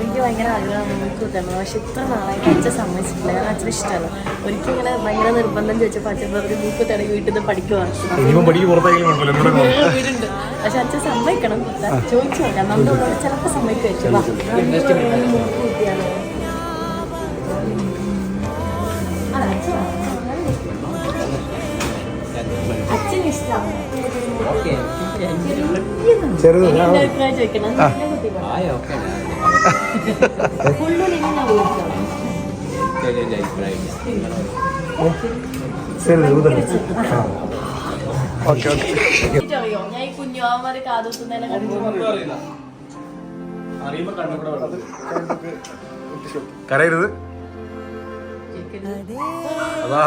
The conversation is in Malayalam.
എനിക്ക് ഭയങ്കര ആഗ്രഹമാണ് മൂക്കൂത്തണം. പക്ഷെ ഇത്ര നാളായിട്ട് അച്ഛൻ സമ്മതിച്ചിട്ടില്ല. കാരണം അച്ഛൻ ഇഷ്ടമാണ്. ഒരിക്കലും ഇങ്ങനെ ഭയങ്കര നിർബന്ധം ചോദിച്ചപ്പോൾ അച്ഛൻ ഒരു മൂക്കൂത്തടങ്ങി വീട്ടിൽ നിന്ന് പഠിക്കുവാണ് വീടുണ്ട്. പക്ഷെ അച്ഛൻ സമ്മതിക്കണം. ചോദിച്ചു നോക്കാം. നമ്മളോട് ചിലപ്പോൾ സമ്മതിക്കുമായിരിക്കും. മൂക്കൂത്തിയാണ് അച്ഛന് ഇഷ്ടമാണ്. ചോദിക്കണം ഞാൻ ഈ കുഞ്ഞുമാമാര് കാതുകുത്തുന്നതിനെ കരയരുത്. അതാ